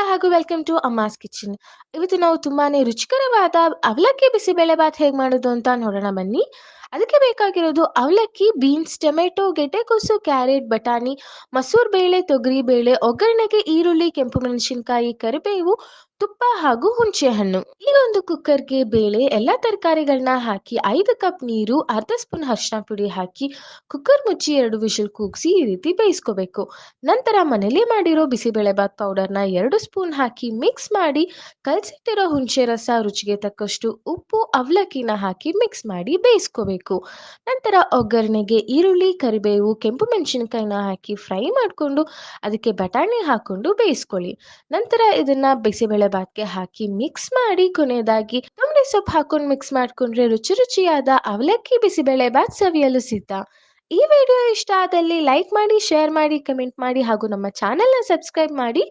ಹಾಗೂ welcome to ಅಮ್ಮಾಸ್ kitchen. ಇವತ್ತು ನಾವು ತುಂಬಾನೇ ರುಚಿಕರವಾದ ಅವಲಕ್ಕಿ ಬಿಸಿಬೇಳೆಬಾತ್ ಹೇಗೆ ಮಾಡೋದು ಅಂತ ನೋಡೋಣ ಬನ್ನಿ. ಅದಕ್ಕೆ ಬೇಕಾಗಿರೋದು ಅವಲಕ್ಕಿ, ಬೀನ್ಸ್, ಟೊಮೆಟೊ, ಗೆಡ್ಡೆಕೋಸು, ಕ್ಯಾರೆಟ್, ಬಟಾಣಿ, ಮಸೂರ್ ಬೇಳೆ, ತೊಗರಿ ಬೇಳೆ, ಒಗ್ಗರಣೆಗೆ ಈರುಳ್ಳಿ, ಕೆಂಪು ಮೆಣಸಿನಕಾಯಿ, ಕರಿಬೇವು, ತುಪ್ಪ ಹಾಗೂ ಹುಣಸೆ ಹಣ್ಣು. ಈಗ ಒಂದು ಕುಕ್ಕರ್ಗೆ ಬೇಳೆ ಎಲ್ಲ ತರಕಾರಿಗಳನ್ನ ಹಾಕಿ 5 ಕಪ್ ನೀರು, ಅರ್ಧ ಸ್ಪೂನ್ ಅರಿಶಿನ ಪುಡಿ ಹಾಕಿ ಕುಕ್ಕರ್ ಮುಚ್ಚಿ 2 ವಿಷಲ್ ಕೂಗಿಸಿ ಈ ರೀತಿ ಬೇಯಿಸ್ಕೋಬೇಕು. ನಂತರ ಮನೇಲಿ ಮಾಡಿರೋ ಬಿಸಿಬೇಳೆಬಾತ್ ಪೌಡರ್ನ 2 ಸ್ಪೂನ್ ಹಾಕಿ ಮಿಕ್ಸ್ ಮಾಡಿ ಕಲಸಿಟ್ಟಿರೋ ಹುಣಸೆ ರಸ, ರುಚಿಗೆ ತಕ್ಕಷ್ಟು ಉಪ್ಪು, ಅವಲಕ್ಕಿನ ಹಾಕಿ ಮಿಕ್ಸ್ ಮಾಡಿ ಬೇಯಿಸ್ಕೋಬೇಕು. ನಂತರ ಒಗ್ಗರಣೆಗೆ ಈರುಳ್ಳಿ, ಕರಿಬೇವು, ಕೆಂಪು ಮೆಣಸಿನಕಾಯಿನ ಹಾಕಿ ಫ್ರೈ ಮಾಡಿಕೊಂಡು ಅದಕ್ಕೆ ಬಟಾಣಿ ಹಾಕೊಂಡು ಬೇಯಿಸ್ಕೊಳ್ಳಿ. ನಂತರ ಇದನ್ನ ಬಿಸಿಬೇಳೆಬಾತ್ಗೆ ಹಾಕಿ ಮಿಕ್ಸ್ ಮಾಡಿ ಕೊನೆಯದಾಗಿ ಕೊತ್ತಂಬರಿ ಸೊಪ್ಪು ಹಾಕೊಂಡು ಮಿಕ್ಸ್ ಮಾಡ್ಕೊಂಡ್ರೆ ರುಚಿ ರುಚಿಯಾದ ಅವಲಕ್ಕಿ ಬಿಸಿಬೇಳೆಬಾತ್ ಸವಿಯಲು ಸಿದ್ಧ. ಈ ವಿಡಿಯೋ ಇಷ್ಟ ಆದಲ್ಲಿ ಲೈಕ್ ಮಾಡಿ, ಶೇರ್ ಮಾಡಿ, ಕಮೆಂಟ್ ಮಾಡಿ ಹಾಗೂ ನಮ್ಮ ಚಾನೆಲ್ನ ಸಬ್ಸ್ಕ್ರೈಬ್ ಮಾಡಿ.